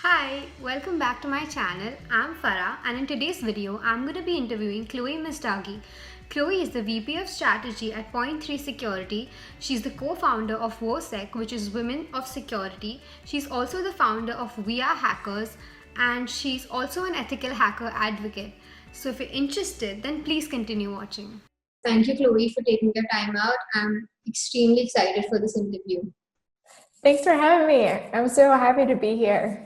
Hi, welcome back to my channel. I'm Farah and in today's video, I'm going to be interviewing Chloé Messdaghi. Chloé is the VP of Strategy at Point 3 Security. She's the co-founder of Infosec, which is Women of Security. She's also the founder of WeAreHackerz and she's also an ethical hacker advocate. So if you're interested, then please continue watching. Thank you, Chloé, for taking your time out. I'm extremely excited for this interview. Thanks for having me. I'm so happy to be here.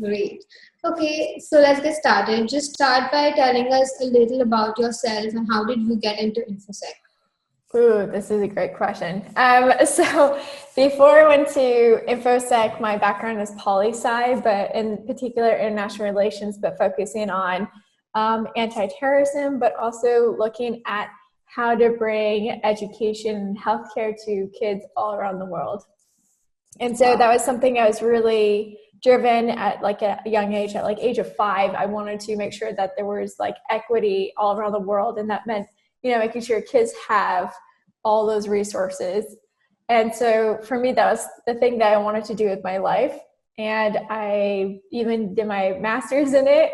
Great. Okay, so let's get started. Just start by telling us a little about yourself and how did you get into Infosec? Ooh, this is a great question. So before I went to Infosec, my background is poli-sci, but in particular international relations, but focusing on anti-terrorism, but also looking at how to bring education and healthcare to kids all around the world. And so that was something I was really driven at like a young age, at like age of 5. I wanted to make sure that there was like equity all around the world. And that meant, making sure kids have all those resources. And so for me, that was the thing that I wanted to do with my life. And I even did my master's in it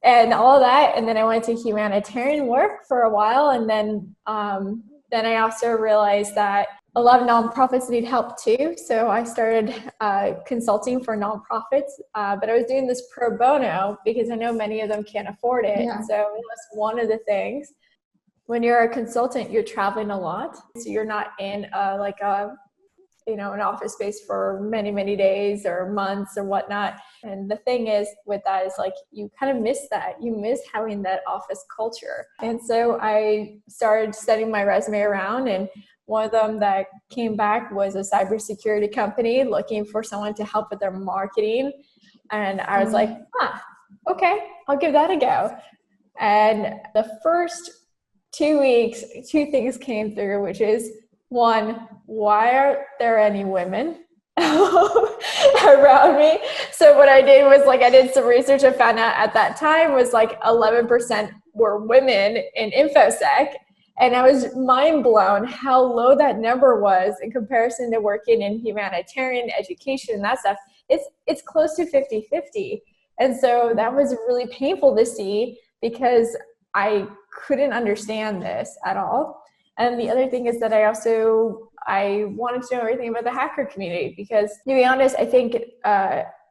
and all that. And then I went to humanitarian work for a while. And then I also realized that a lot of nonprofits need help too. So I started consulting for nonprofits, but I was doing this pro bono because I know many of them can't afford it. Yeah. So that's one of the things. When you're a consultant, you're traveling a lot. So you're not in an office space for many, many days or months or whatnot. And the thing is with that is like, you kind of miss that. You miss having that office culture. And so I started sending my resume around, and one of them that came back was a cybersecurity company looking for someone to help with their marketing. And I was like, okay, I'll give that a go. And the first 2 weeks, 2 things came through, which is, one, why aren't there any women around me? So what I did was I did some research and found out at that time was 11% were women in Infosec. And I was mind blown how low that number was in comparison to working in humanitarian education and that stuff. It's close to 50-50. And so that was really painful to see because I couldn't understand this at all. And the other thing is that I wanted to know everything about the hacker community because, to be honest, I think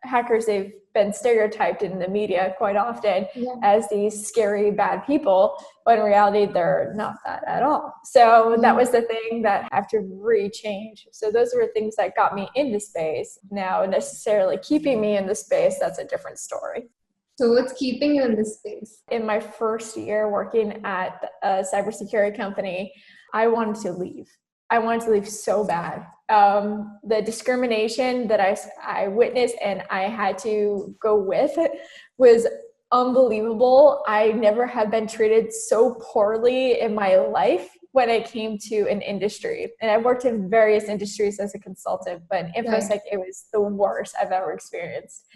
hackers, they've been stereotyped in the media quite often as these scary, bad people, but in reality, they're not that at all. So that was the thing that I have to re-change. So those were things that got me into space. Now, necessarily keeping me in the space, that's a different story. So what's keeping you in this space? In my first year working at a cybersecurity company, I wanted to leave. I wanted to leave so bad. The discrimination that I witnessed and I had to go with was unbelievable. I never have been treated so poorly in my life when it came to an industry. And I worked in various industries as a consultant, but in Infosec, it was the worst I've ever experienced.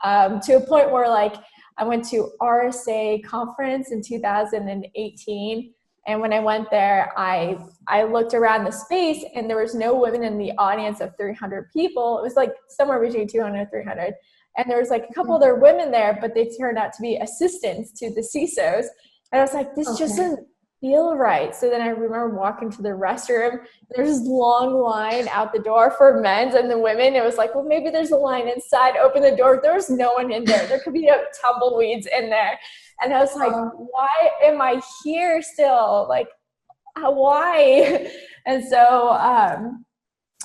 To a point where I went to RSA conference in 2018. And when I went there, I looked around the space and there was no women in the audience of 300 people. It was somewhere between 200 and 300. And there was a couple other women there, but they turned out to be assistants to the CISOs. And I was like, this just doesn't feel right. So then I remember walking to the restroom. There's this long line out the door for men's and the women. It was well, maybe there's a line inside. Open the door. There was no one in there. There could be no tumbleweeds in there. And I was like, why am I here still? Why? And so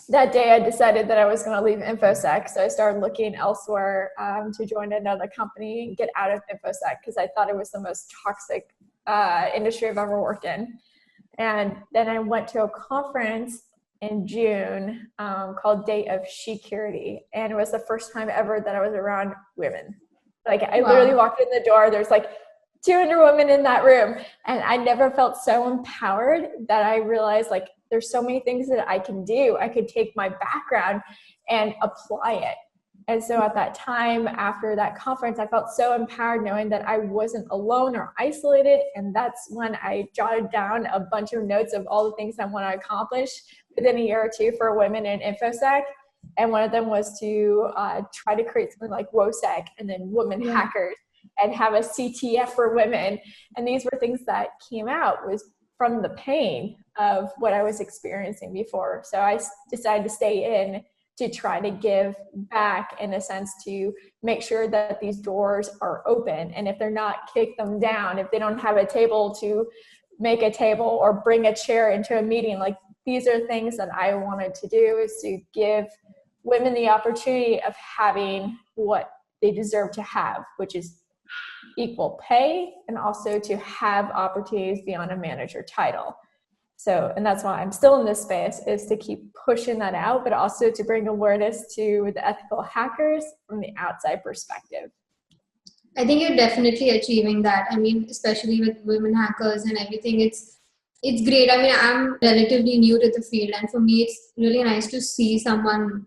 that day I decided that I was going to leave Infosec. So I started looking elsewhere to join another company and get out of Infosec because I thought it was the most toxic industry I've ever worked in. And then I went to a conference in June called Day of Security. And it was the first time ever that I was around women. I literally walked in the door, there's 200 women in that room. And I never felt so empowered that I realized there's so many things that I can do. I could take my background and apply it. And so at that time, after that conference, I felt so empowered knowing that I wasn't alone or isolated. And that's when I jotted down a bunch of notes of all the things I want to accomplish within a year or two for women in Infosec. And one of them was to try to create something like WOSEC and then Women Hackers and have a CTF for women. And these were things that came out was from the pain of what I was experiencing before. So I decided to stay in to try to give back, in a sense, to make sure that these doors are open. And if they're not, kick them down. If they don't have a table, to make a table or bring a chair into a meeting. Like, these are things that I wanted to do, is to give women the opportunity of having what they deserve to have, which is equal pay, and also to have opportunities beyond a manager title. So, and that's why I'm still in this space, is to keep pushing that out, but also to bring awareness to the ethical hackers from the outside perspective. I think you're definitely achieving that. I mean, especially with women hackers and everything, it's great. I mean, I'm relatively new to the field, and for me, it's really nice to see someone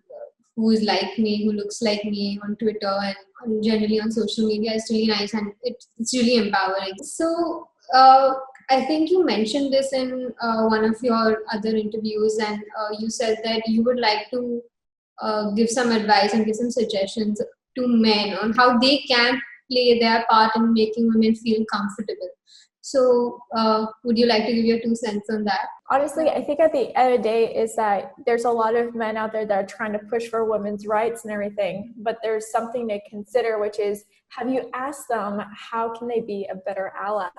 who is like me, who looks like me on Twitter and generally on social media. It's really nice, and it's really empowering. So, I think you mentioned this in one of your other interviews, and you said that you would like to give some advice and give some suggestions to men on how they can play their part in making women feel comfortable. So would you like to give your 2 cents on that? Honestly, I think at the end of the day is that there's a lot of men out there that are trying to push for women's rights and everything, but there's something to consider, which is, have you asked them how can they be a better ally?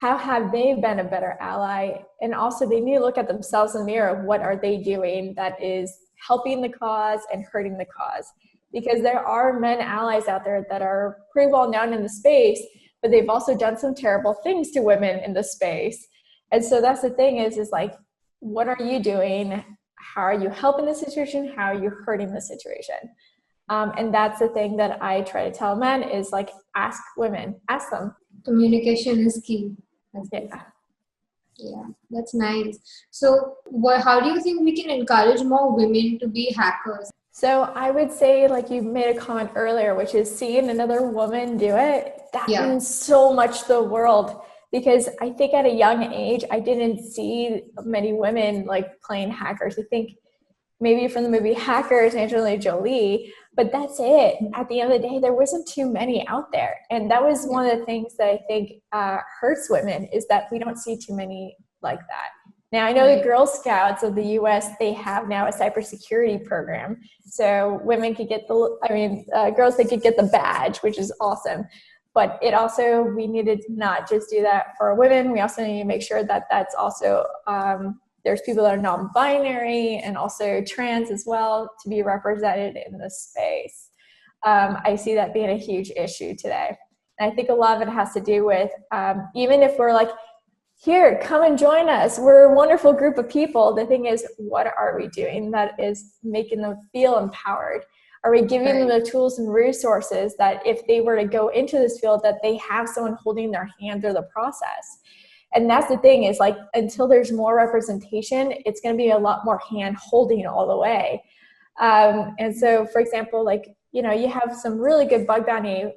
How have they been a better ally? And also, they need to look at themselves in the mirror. What are they doing that is helping the cause and hurting the cause? Because there are men allies out there that are pretty well known in the space, but they've also done some terrible things to women in the space. And so that's the thing is like, what are you doing? How are you helping the situation? How are you hurting the situation? And that's the thing that I try to tell men is like, ask women, ask them. Communication is key. Yeah, that's nice. So how do you think we can encourage more women to be hackers? So I would say, like you made a comment earlier, which is seeing another woman do it, that means so much to the world. Because I think at a young age, I didn't see many women like playing hackers. I think maybe from the movie Hackers, Angelina Jolie, but that's it. At the end of the day, there wasn't too many out there. And that was one of the things that I think hurts women, is that we don't see too many like that. Now, I know the Girl Scouts of the US, they have now a cybersecurity program. So women could get girls, they could get the badge, which is awesome. But it also, we needed to not just do that for women. We also need to make sure that that's also, there's people that are non-binary and also trans as well to be represented in this space. I see that being a huge issue today. And I think a lot of it has to do with, even if we're like, here, come and join us, we're a wonderful group of people. The thing is, what are we doing that is making them feel empowered? Are we giving them the tools and resources that if they were to go into this field, that they have someone holding their hand through the process? And that's the thing is, like, until there's more representation, it's going to be a lot more hand holding all the way. And so, for example, like, you know, you have some really good bug bounty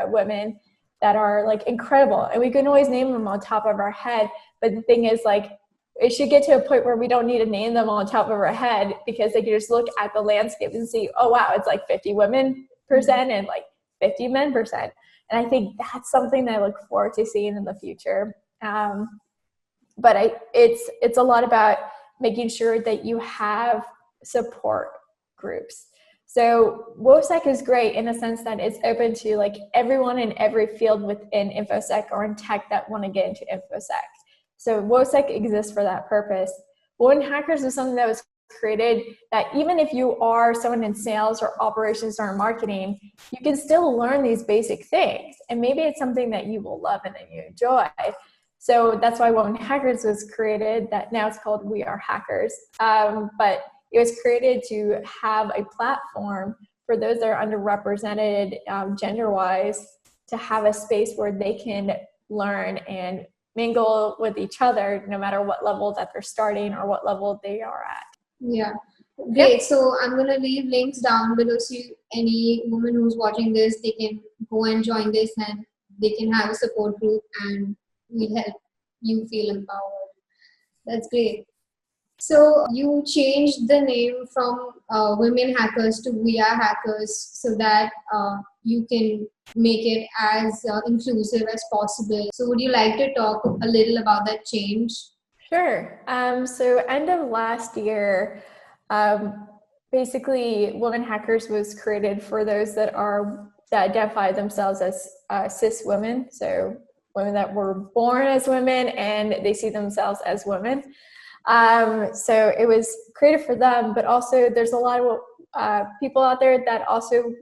women that are like incredible, and we can always name them on top of our head. But the thing is, like, it should get to a point where we don't need to name them on top of our head, because they can just look at the landscape and see, oh wow, it's like 50 women percent and like 50 men percent. And I think that's something that I look forward to seeing in the future. But it's a lot about making sure that you have support groups. So WOSEC is great in a sense that it's open to like everyone in every field within Infosec or in tech that want to get into Infosec. So WOSEC exists for that purpose. Women Hackers is something that was created that even if you are someone in sales or operations or marketing, you can still learn these basic things. And maybe it's something that you will love and that you enjoy. So that's why Women Hackers was created, that now it's called WeAreHackerz. But it was created to have a platform for those that are underrepresented gender-wise, to have a space where they can learn and mingle with each other, no matter what level that they're starting or what level they are at. Yeah, great. So I'm going to leave links down below, so any woman who's watching this, they can go and join this, and they can have a support group, and we'll help you feel empowered. That's great. So you changed the name from Women Hackers to WeAreHackerz so that you can make it as inclusive as possible. So would you like to talk a little about that change? Sure. So end of last year, basically Women Hackers was created for those that identify themselves as cis women. So women that were born as women and they see themselves as women. So it was created for them, but also there's a lot of people out there that also,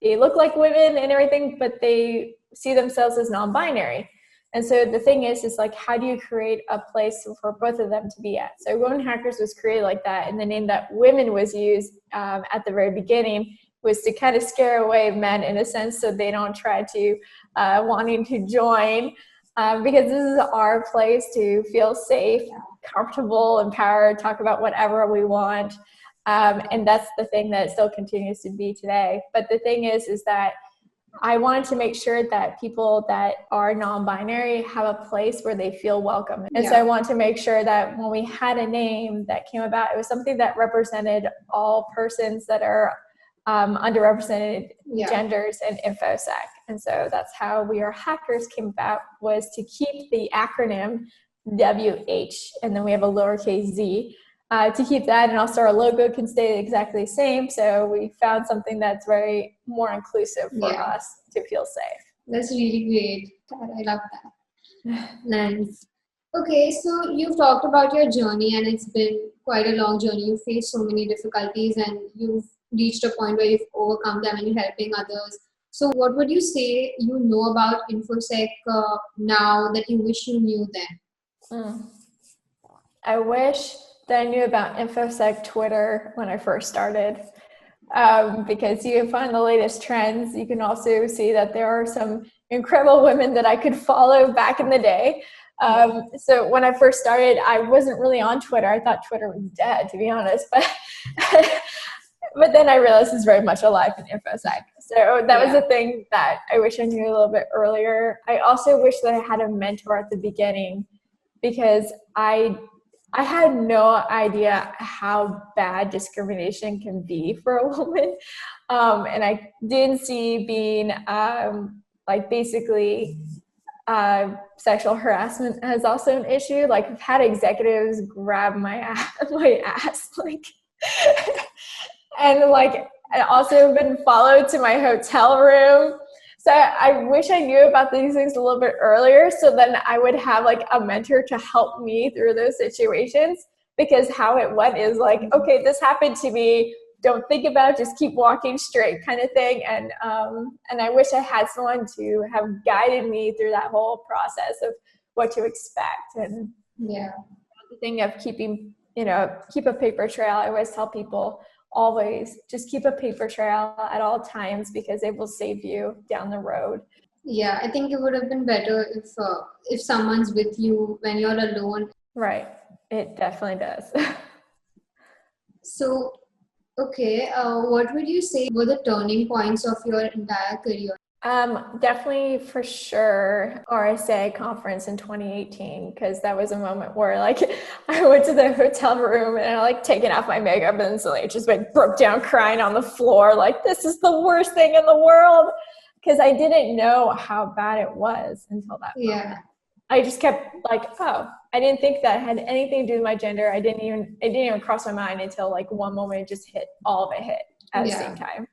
they look like women and everything, but they see themselves as non-binary. And so the thing is like, how do you create a place for both of them to be at? So Women Hackers was created like that, and the name that women was used at the very beginning was to kind of scare away men in a sense, so they don't try to wanting to join, because this is our place to feel safe, comfortable, empowered, talk about whatever we want. And that's the thing that still continues to be today. But the thing is that I wanted to make sure that people that are non-binary have a place where they feel welcome. And so I wanted to make sure that when we had a name that came about, it was something that represented all persons that are underrepresented genders in Infosec. And so that's how WeAreHackerz came about, was to keep the acronym WH, and then we have a lowercase z, to keep that, and also our logo can stay exactly the same. So we found something that's very more inclusive for us to feel safe. That's really great. I love that. Nice. Okay, so you've talked about your journey, and it's been quite a long journey. You faced so many difficulties, and you've reached a point where you've overcome them and you're helping others. So what would you say you know about Infosec now that you wish you knew then? I wish that I knew about Infosec Twitter when I first started, because you can find the latest trends. You can also see that there are some incredible women that I could follow back in the day. So when I first started, I wasn't really on Twitter. I thought Twitter was dead, to be honest, but then I realized it's very much alive in Infosec. So that was the thing that I wish I knew a little bit earlier. I also wish that I had a mentor at the beginning, because I had no idea how bad discrimination can be for a woman. And I didn't see being like basically sexual harassment as also an issue. Like, I've had executives grab my ass like, and like, I also been followed to my hotel room. So I wish I knew about these things a little bit earlier, so then I would have like a mentor to help me through those situations. Because how it went is like, okay, this happened to me, don't think about it, just keep walking straight kind of thing. And I wish I had someone to have guided me through that whole process of what to expect. And the thing of keeping, keep a paper trail. I always tell people, always just keep a paper trail at all times, because it will save you down the road. Yeah, I think it would have been better if someone's with you when you're alone. Right. It definitely does. So, okay, what would you say were the turning points of your entire career? Definitely for sure RSA conference in 2018, because that was a moment where like I went to the hotel room and I like taken off my makeup and so like just like broke down crying on the floor like, this is the worst thing in the world, because I didn't know how bad it was until that moment. I just kept like, oh, I didn't think that had anything to do with my gender. It didn't even cross my mind until like one moment it just hit, all of it hit at the same time.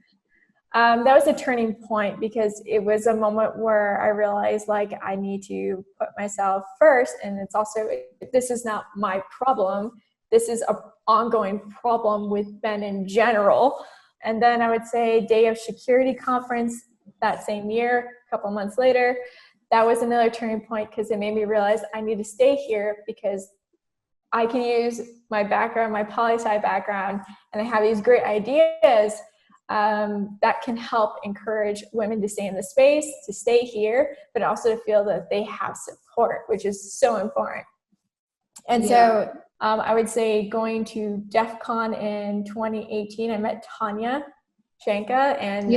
That was a turning point, because it was a moment where I realized like I need to put myself first. And it's also, this is not my problem. This is an ongoing problem with men in general. And then I would say day of security conference that same year, a couple months later, that was another turning point, because it made me realize I need to stay here, because I can use my background, my poli-sci background, and I have these great ideas that can help encourage women to stay in the space, to stay here, but also to feel that they have support, which is so important. And so I would say going to DEF CON in 2018, I met Tanya Shanka, and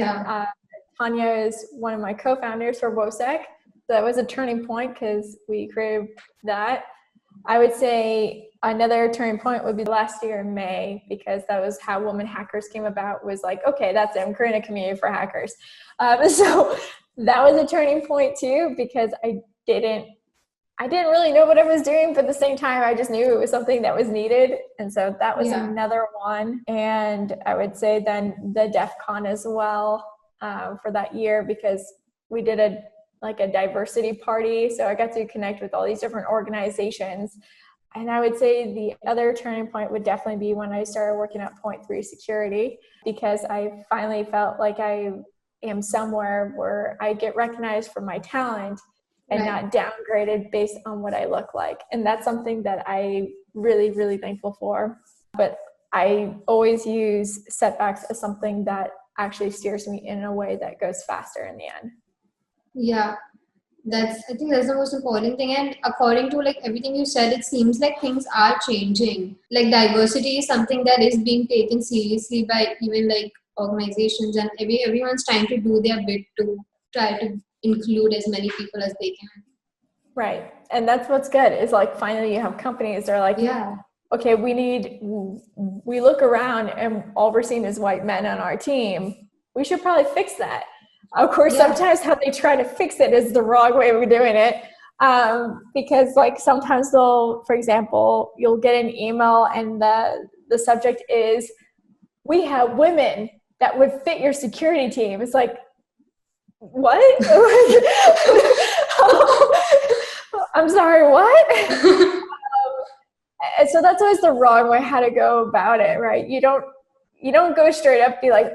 Tanya is one of my co-founders for WOSEC. So that was a turning point, because we created that. I would say another turning point would be last year in May, because that was how WeAreHackerz came about, was like, okay, that's it. I'm creating a community for hackers. So that was a turning point too, because I didn't really know what I was doing, but at the same time, I just knew it was something that was needed. And so that was another one. And I would say then the DEF CON as well for that year, because we did a diversity party. So I got to connect with all these different organizations. And I would say the other turning point would definitely be when I started working at Point 3 Security, because I finally felt like I am somewhere where I get recognized for my talent and not downgraded based on what I look like. And that's something that I really, really thankful for. But I always use setbacks as something that actually steers me in a way that goes faster in the end. Yeah, I think that's the most important thing. And according to like everything you said, it seems like things are changing. Like diversity is something that is being taken seriously by even like organizations, and everyone's trying to do their bit to try to include as many people as they can. Right. And that's what's good, is like finally you have companies that are like, okay, we look around and all we're seeing is white men on our team. We should probably fix that. Of course, sometimes how they try to fix it is the wrong way of doing it. Because like sometimes for example, you'll get an email and the subject is, we have women that would fit your security team. It's like, what? I'm sorry, what? And so that's always the wrong way how to go about it, right? You don't go straight up be like,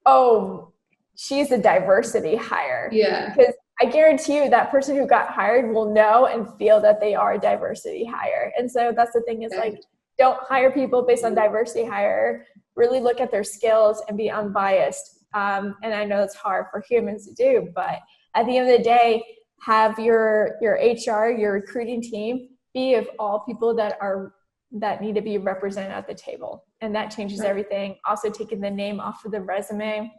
oh, she's a diversity hire. Yeah. Because I guarantee you that person who got hired will know and feel that they are a diversity hire. And so that's the thing, is like, don't hire people based on diversity hire. Really look at their skills and be unbiased. And I know it's hard for humans to do, but at the end of the day, have your HR, your recruiting team be of all people that need to be represented at the table. And that changes everything. Also taking the name off of the resume,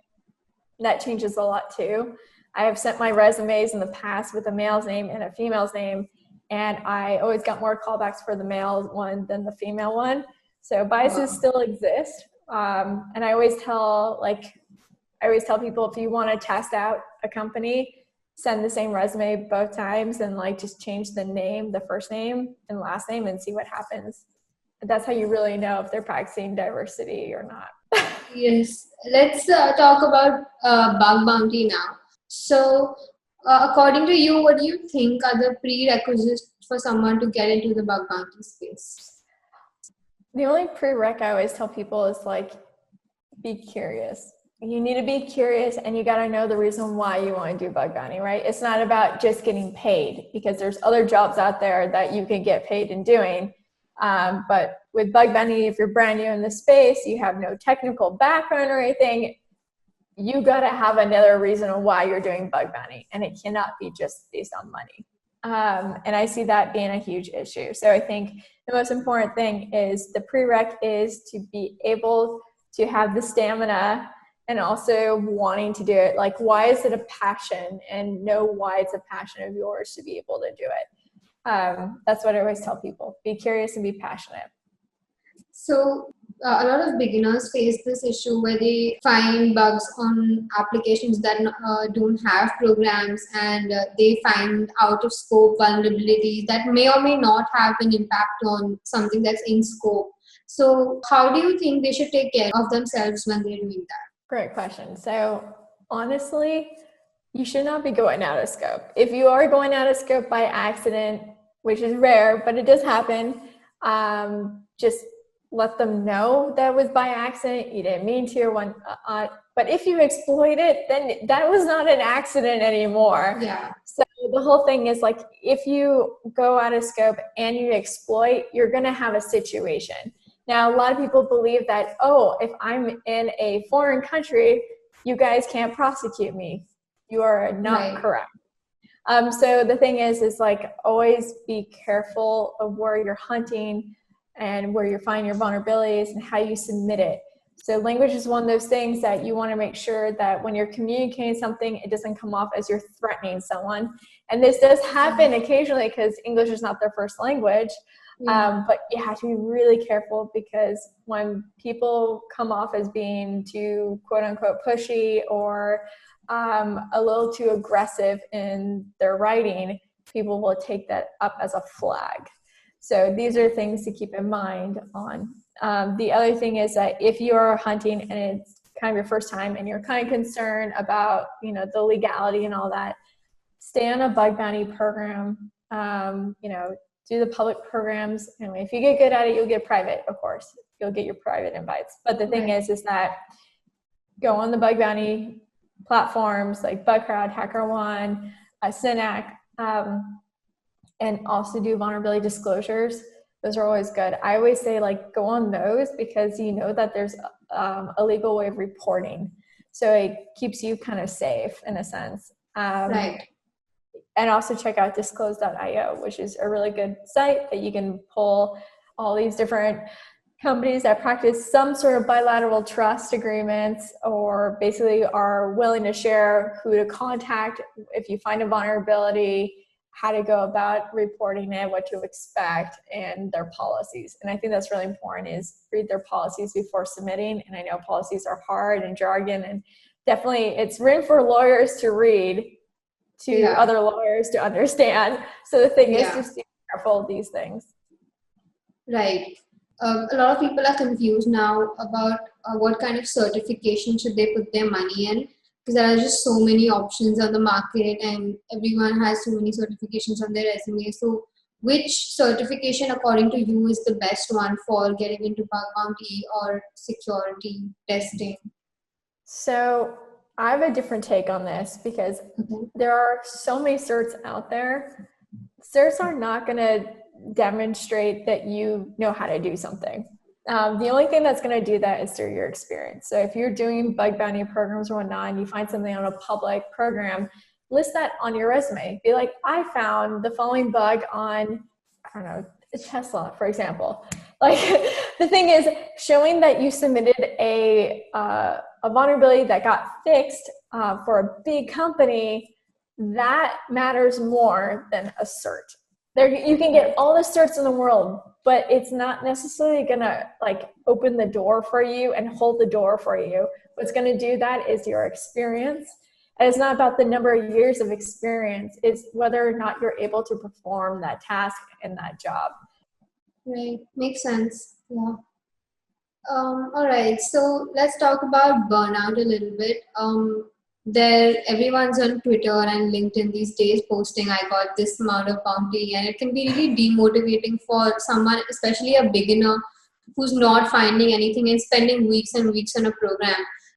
that changes a lot too. I have sent my resumes in the past with a male's name and a female's name, and I always got more callbacks for the male one than the female one. So biases still exist. And I always tell people, if you want to test out a company, send the same resume both times and like just change the name, the first name and last name, and see what happens. That's how you really know if they're practicing diversity or not. Yes. Let's talk about bug bounty now. So according to you, what do you think are the prerequisites for someone to get into the bug bounty space? The only prereq I always tell people is like, be curious. You need to be curious, and you got to know the reason why you want to do bug bounty, right? It's not about just getting paid, because there's other jobs out there that you can get paid in doing. But with bug bounty, if you're brand new in the space, you have no technical background or anything, you got to have another reason on why you're doing bug bounty, and it cannot be just based on money. And I see that being a huge issue. So I think the most important thing is the prereq is to be able to have the stamina and also wanting to do it. Like, why is it a passion? And know why it's a passion of yours to be able to do it. That's what I always tell people. Be curious and be passionate. So a lot of beginners face this issue where they find bugs on applications that don't have programs, and they find out of scope vulnerabilities that may or may not have an impact on something that's in scope. So how do you think they should take care of themselves when they're doing that? Great question. So honestly, you should not be going out of scope. If you are going out of scope by accident, which is rare, but it does happen, just let them know that was by accident. You didn't mean to. But if you exploit it, then that was not an accident anymore. Yeah. So the whole thing is like, if you go out of scope and you exploit, you're going to have a situation. Now, a lot of people believe that, oh, if I'm in a foreign country, you guys can't prosecute me. You are not correct. So the thing is like, always be careful of where you're hunting and where you're finding your vulnerabilities and how you submit it. So language is one of those things that you want to make sure that when you're communicating something, it doesn't come off as you're threatening someone. And this does happen occasionally because English is not their first language. But you have to be really careful, because when people come off as being too quote unquote pushy or a little too aggressive in their writing, people will take that up as a flag. So these are things to keep in mind on. The other thing is that if you're hunting and it's kind of your first time and you're kind of concerned about, the legality and all that, stay on a bug bounty program, do the public programs. And if you get good at it, you'll get private, of course. You'll get your private invites. But the thing is that go on the bug bounty platforms like Bugcrowd, HackerOne, Synac, and also do vulnerability disclosures. Those are always good. I always say go on those, because you know that there's a legal way of reporting. So it keeps you kind of safe in a sense. Right. And also check out disclose.io, which is a really good site that you can pull all these different companies that practice some sort of bilateral trust agreements, or basically are willing to share who to contact if you find a vulnerability, how to go about reporting it, what to expect, and their policies. And I think that's really important, is read their policies before submitting. And I know policies are hard and jargon, and definitely it's written for lawyers to read, to other lawyers to understand. So the thing is, just be careful of these things. Right. A lot of people are confused now about what kind of certification should they put their money in, because there are just so many options on the market and everyone has so many certifications on their resume. So which certification, according to you, is the best one for getting into bug bounty or security testing? So I have a different take on this, because there are so many certs out there. Certs are not going to demonstrate that you know how to do something. The only thing that's going to do that is through your experience. So if you're doing bug bounty programs or whatnot, and you find something on a public program, list that on your resume. Be like, I found the following bug on, I don't know, Tesla, for example. The thing is, showing that you submitted a vulnerability that got fixed for a big company, that matters more than a cert. You can get all the certs in the world, but it's not necessarily gonna open the door for you and hold the door for you. What's gonna do that is your experience. And it's not about the number of years of experience, it's whether or not you're able to perform that task and that job. Right, makes sense. Yeah. All right, so let's talk about burnout a little bit. Everyone's on Twitter and LinkedIn these days posting, I got this amount of bounty, and it can be really demotivating for someone, especially a beginner who's not finding anything and spending weeks and weeks on a program.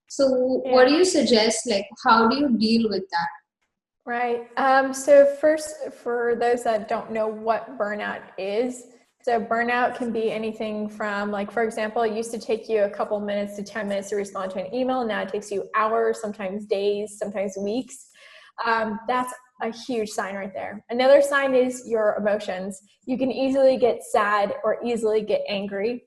So what do you suggest? How do you deal with that? Right. So first, for those that don't know what burnout is, so burnout can be anything from, for example, it used to take you a couple minutes to 10 minutes to respond to an email. Now it takes you hours, sometimes days, sometimes weeks. That's a huge sign right there. Another sign is your emotions. You can easily get sad or easily get angry.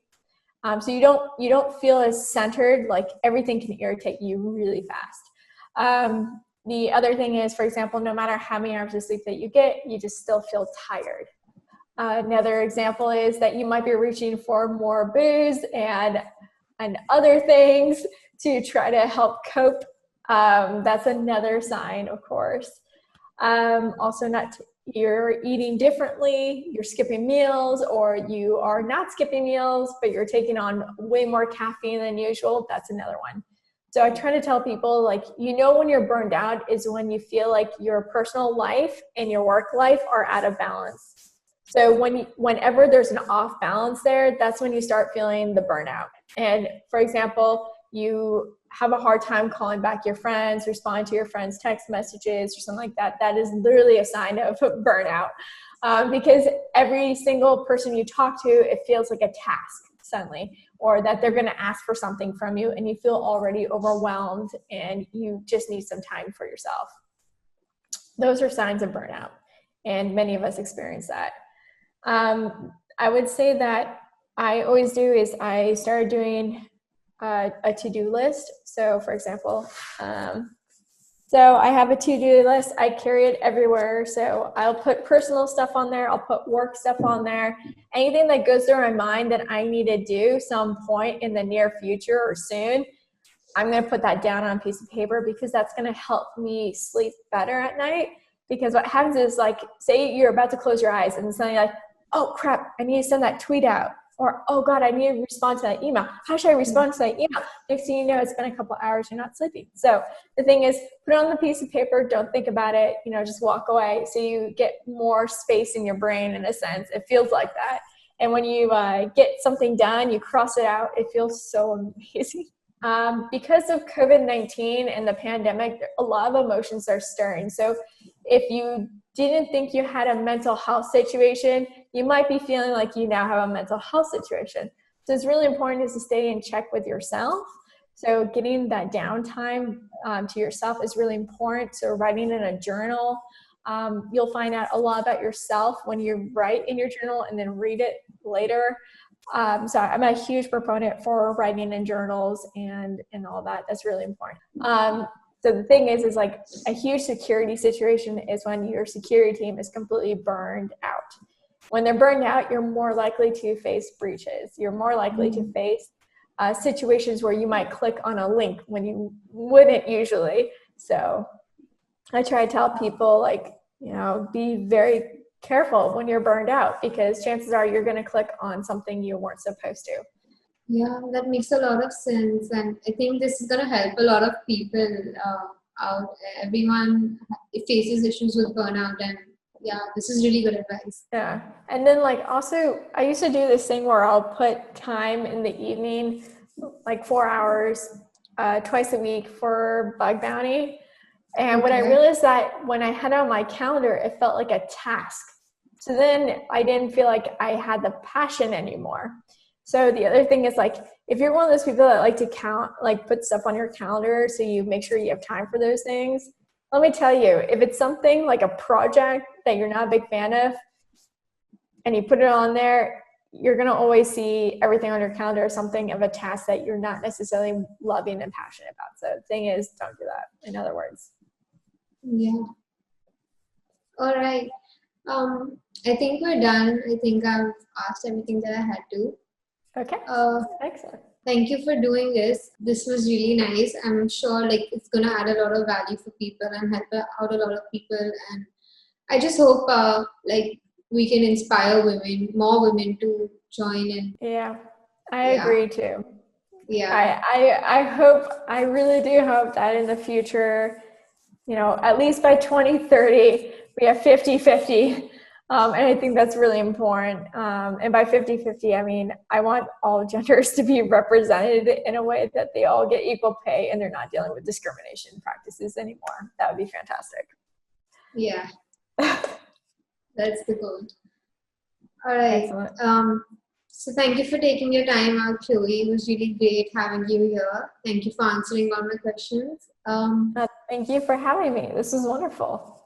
So you don't feel as centered, everything can irritate you really fast. The other thing is, for example, no matter how many hours of sleep that you get, you just still feel tired. Another example is that you might be reaching for more booze and other things to try to help cope. That's another sign, of course. Also, you're eating differently, you're skipping meals, or you are not skipping meals, but you're taking on way more caffeine than usual. That's another one. So I try to tell people, when you're burned out is when you feel like your personal life and your work life are out of balance. So whenever there's an off balance there, that's when you start feeling the burnout. And for example, you have a hard time calling back your friends, responding to your friends' text messages or something like that. That is literally a sign of burnout, because every single person you talk to, it feels like a task suddenly, or that they're going to ask for something from you and you feel already overwhelmed and you just need some time for yourself. Those are signs of burnout, and many of us experience that. I would say that I always do is I started doing a to-do list. So for example, So I have a to-do list. I carry it everywhere. So I'll put personal stuff on there. I'll put work stuff on there. Anything that goes through my mind that I need to do some point in the near future or soon, I'm going to put that down on a piece of paper, because that's going to help me sleep better at night. Because what happens is, like, say you're about to close your eyes and suddenly like, oh crap, I need to send that tweet out. Or, oh God, I need to respond to that email. How should I respond to that email? Next thing you know, it's been a couple hours, you're not sleeping. So the thing is, put it on the piece of paper, don't think about it, just walk away. So you get more space in your brain, in a sense. It feels like that. And when you get something done, you cross it out, it feels so amazing. Because of COVID-19 and the pandemic, a lot of emotions are stirring. So if you didn't think you had a mental health situation, you might be feeling like you now have a mental health situation. So it's really important to stay in check with yourself. So getting that downtime to yourself is really important. So writing in a journal, you'll find out a lot about yourself when you write in your journal and then read it later. So I'm a huge proponent for writing in journals and all that. That's really important. So the thing is like, a huge security situation is when your security team is completely burned out. When they're burned out, you're more likely to face breaches. You're more likely to face situations where you might click on a link when you wouldn't usually. So I try to tell people, like, be very careful when you're burned out, because chances are you're going to click on something you weren't supposed to. Yeah, that makes a lot of sense. And I think this is going to help a lot of people out. Everyone faces issues with burnout, and yeah, this is really good advice. Yeah. And then, like, also, I used to do this thing where I'll put time in the evening, like 4 hours twice a week for bug bounty. And when I realized that when I had it on my calendar, it felt like a task. So then I didn't feel like I had the passion anymore. So the other thing is, like, if you're one of those people that like to put stuff on your calendar so you make sure you have time for those things, let me tell you, if it's something like a project that you're not a big fan of and you put it on there, you're going to always see everything on your calendar as something of a task that you're not necessarily loving and passionate about. So the thing is, don't do that, in other words. Yeah. All right. I think we're done. I think I've asked everything that I had to. Okay. Excellent. Thank you for doing this. This was really nice. I'm sure it's going to add a lot of value for people and help out a lot of people. And I just hope we can inspire more women to join in. Yeah, I agree too. Yeah. I really do hope that in the future, at least by 2030, we have 50-50. And I think that's really important. And by 50-50, I mean, I want all genders to be represented in a way that they all get equal pay and they're not dealing with discrimination practices anymore. That would be fantastic. Yeah. That's the goal. All right. Excellent. So thank you for taking your time out, Chloé. It was really great having you here. Thank you for answering all my questions. Thank you for having me. This was wonderful.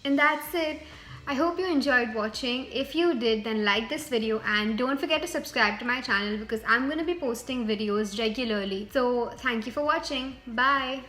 And that's it. I hope you enjoyed watching. If you did, then like this video and don't forget to subscribe to my channel, because I'm going to be posting videos regularly. So thank you for watching. Bye.